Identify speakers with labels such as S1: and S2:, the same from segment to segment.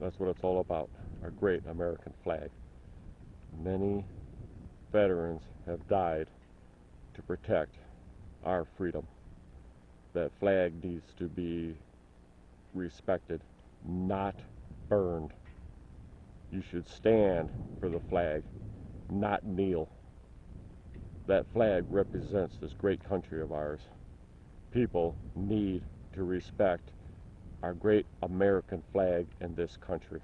S1: That's what it's all about, our great American flag. Many veterans have died to protect our freedom. That flag needs to be respected, not burned. You should stand for the flag, not kneel. That flag represents this great country of ours. People need to respect our great American flag in this country.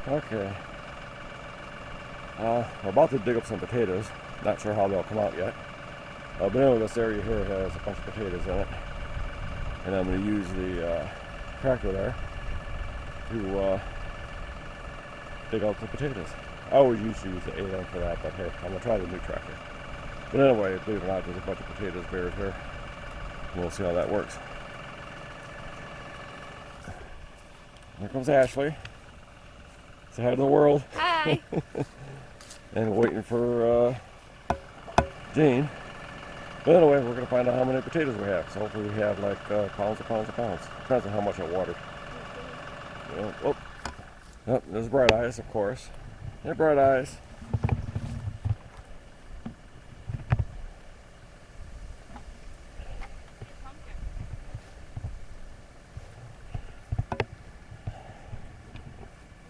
S1: Okay. We're about to dig up some potatoes. Not sure how they'll come out yet. But anyway, this area here has a bunch of potatoes in it. And I'm going to use the tractor there to dig out the potatoes. I always used to use the AM for that, but hey, I'm going to try the new tractor. But anyway, believe it or not, there's a bunch of potatoes buried here. We'll see how that works. Here comes Ashley. Say hi to the world.
S2: Hi.
S1: And waiting for Jane. But anyway, we're going to find out how many potatoes we have. So hopefully we have like pounds and pounds and pounds. Depends on how much I watered. Oh, oh, there's Bright Eyes, of course. Hey, Bright Eyes.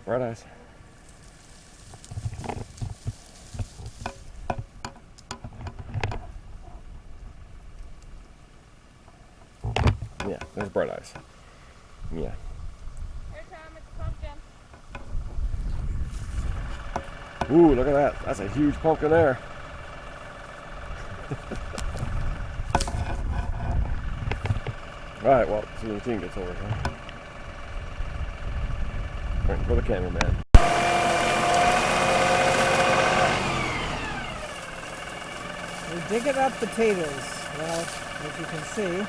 S1: Bright Eyes. Yeah, there's Bright Eyes. Yeah.
S2: Here, Tom, it's a pumpkin.
S1: Ooh, look at that. That's a huge pumpkin there. Alright, well, see when the team gets over here. Waiting for the cameraman.
S3: We're digging up potatoes. Well, as you can see,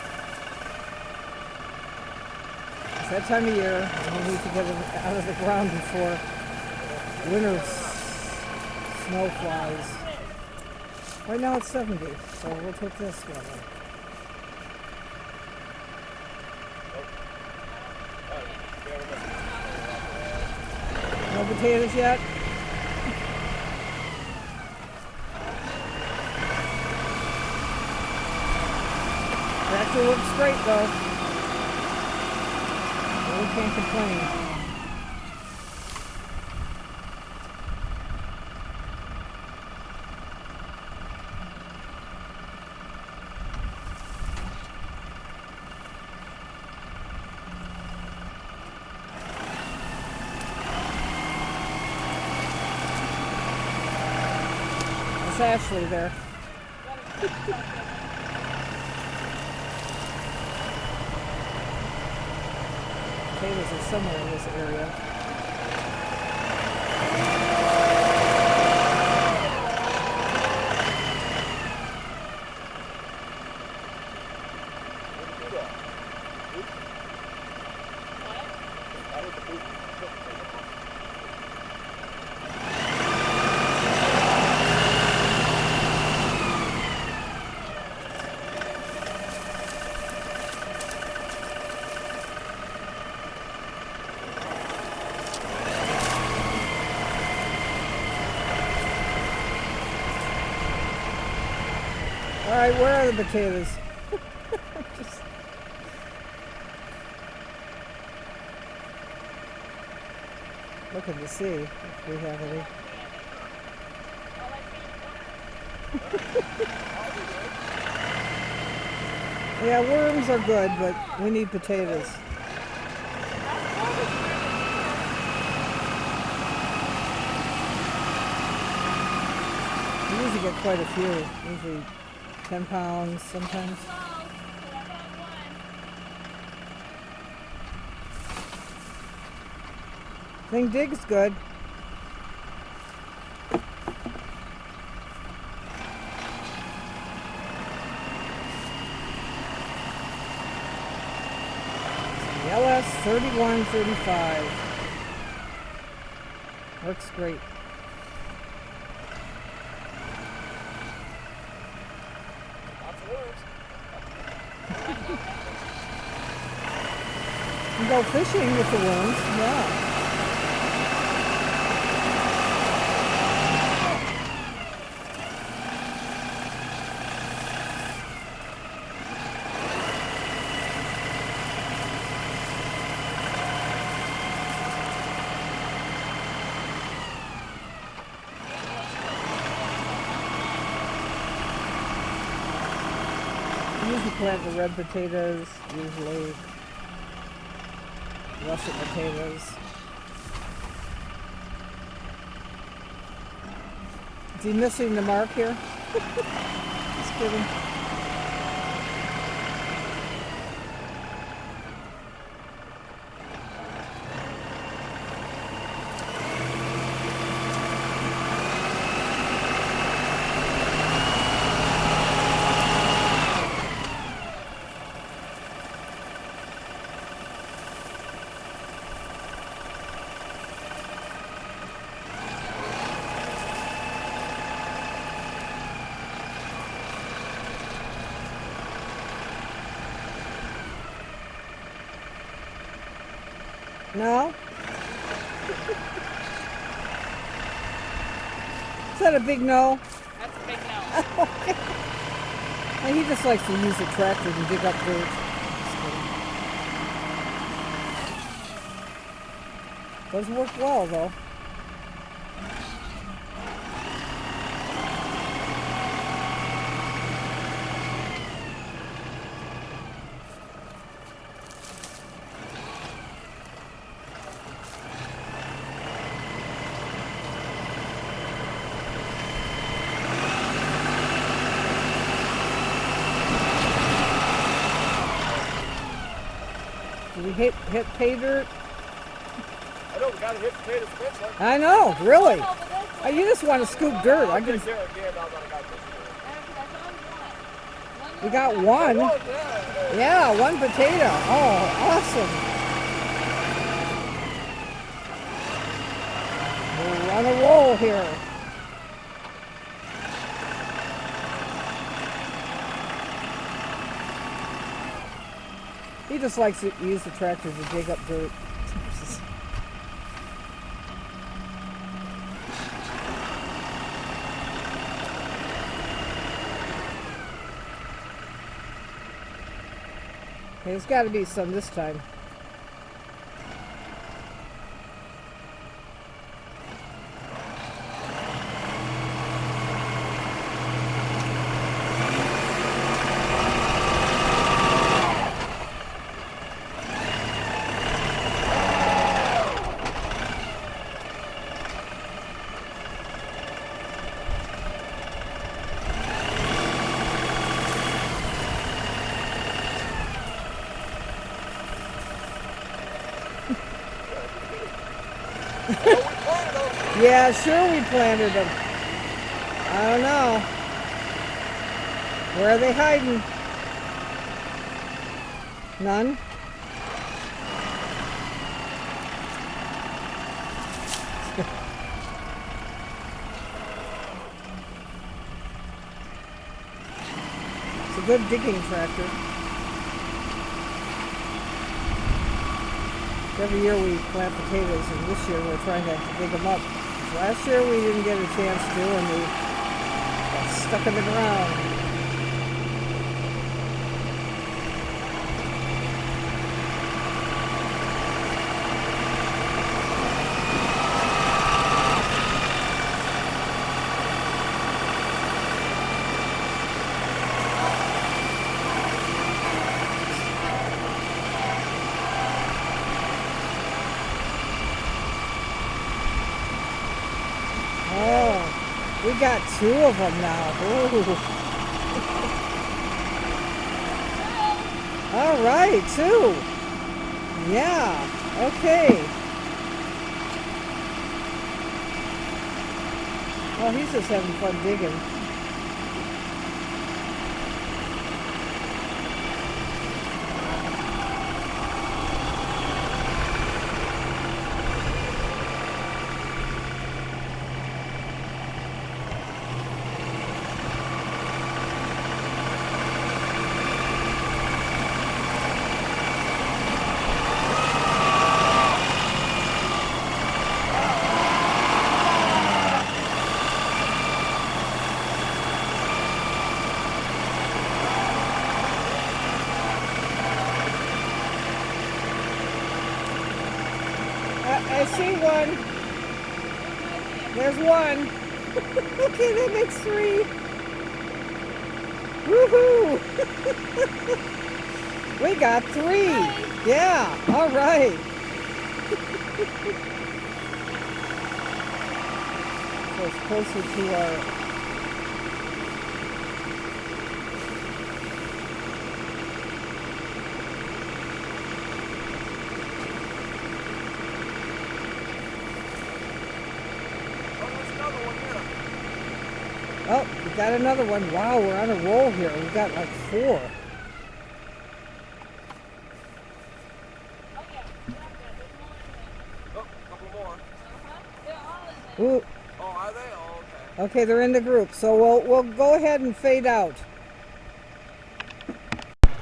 S3: it's that time of year and we need to get them out of the ground before winter snow flies. Right now it's 70, so we'll take this one. No potatoes yet? Tractor looks great though. We can't complain. That's Ashley there. Potatoes are somewhere in this area. All right, where are the potatoes? Just looking to see if we have any. Yeah, worms are good, but we need potatoes. We usually get quite a few, usually 10 pounds sometimes. Thing digs good. The LS 3135 works great. can go fishing with the worms, yeah. I usually plant the red potatoes, usually russet potatoes. Is he missing the mark here? Just kidding. No? Is that a big no?
S2: That's a big no.
S3: Okay. And he just likes to use the tractor to dig up dirt. Does work well though. Did we hit pay dirt?
S1: I know, we gotta hit potatoes eventually.
S3: I know, really. You just want to scoop dirt. I can. We got one. Yeah, one potato. Oh, awesome. We're on a roll here. He just likes to use the tractor to dig up dirt. Okay, there's got to be some this time. Yeah, sure we planted them. I don't know. Where are they hiding? None? It's a good digging tractor. Every year we plant potatoes, and this year we're trying to dig them up. Last year we didn't get a chance to, and we got stuck in the ground. Oh, we got two of them now. Ooh. All right, two. Yeah, okay. Oh, he's just having fun digging. I see one. There's one. Okay, that makes 3. Woohoo! We got 3. Yeah, all right. So it's closer to our... Oh, we got another one. Wow, we're on a roll here. We got like 4.
S4: Oh, a couple more.
S3: Ooh.
S4: Oh, are they? Oh, okay.
S3: Okay, they're in the group. So we'll go ahead and fade out.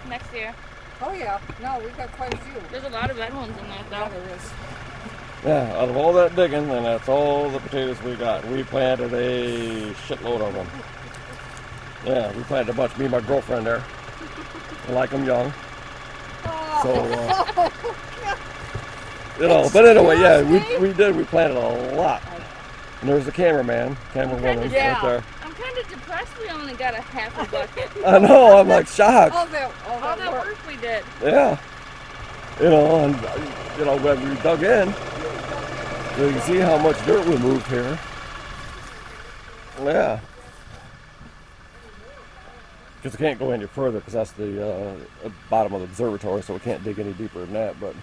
S2: Next year.
S3: Oh yeah. No, we've got quite a few.
S2: There's a lot of red ones in there,
S3: Yeah,
S2: though.
S3: there is.
S1: Yeah, out of all that digging, and that's all the potatoes we got. We planted a shitload of them. Yeah, we planted a bunch. Me and my girlfriend there. I like them young. So, you know, but anyway, yeah, we did. We planted a lot. And there's the cameraman, camera woman right there.
S2: I'm kind of depressed we only got a half a bucket.
S1: I know, I'm like shocked.
S2: All that work we did.
S1: Yeah. You know, and, you know, when we dug in, you can see how much dirt we moved here. Yeah. Because we can't go any further because that's the bottom of the observatory, so we can't dig any deeper than that. But,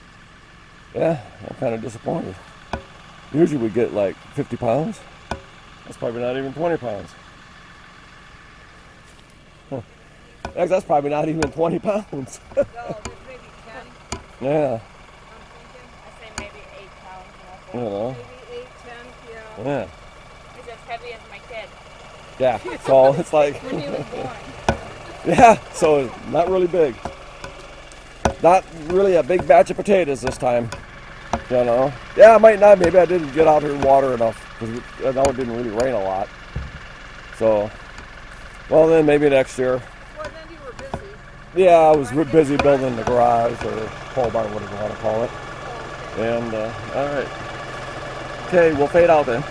S1: yeah, I'm kind of disappointed. Usually we get like 50 pounds. That's probably not even 20 pounds. Huh. That's probably not even 20 pounds.
S2: No, there's maybe 10.
S1: Yeah.
S2: I say maybe 8 pounds.
S1: You know.
S2: Maybe 8, 10, yeah.
S1: Yeah.
S2: It's as heavy as my kid.
S1: Yeah. So it's like.
S2: When he was born.
S1: Yeah. So not really big. Not really a big batch of potatoes this time. You know. Yeah, I might not. Maybe I didn't get out here and water enough because I know it didn't really rain a lot. So, well then maybe next year.
S3: Well, then you were busy.
S1: Yeah, I was busy building the garage or pole barn, whatever you want to call it. And all right. Okay, we'll fade out then.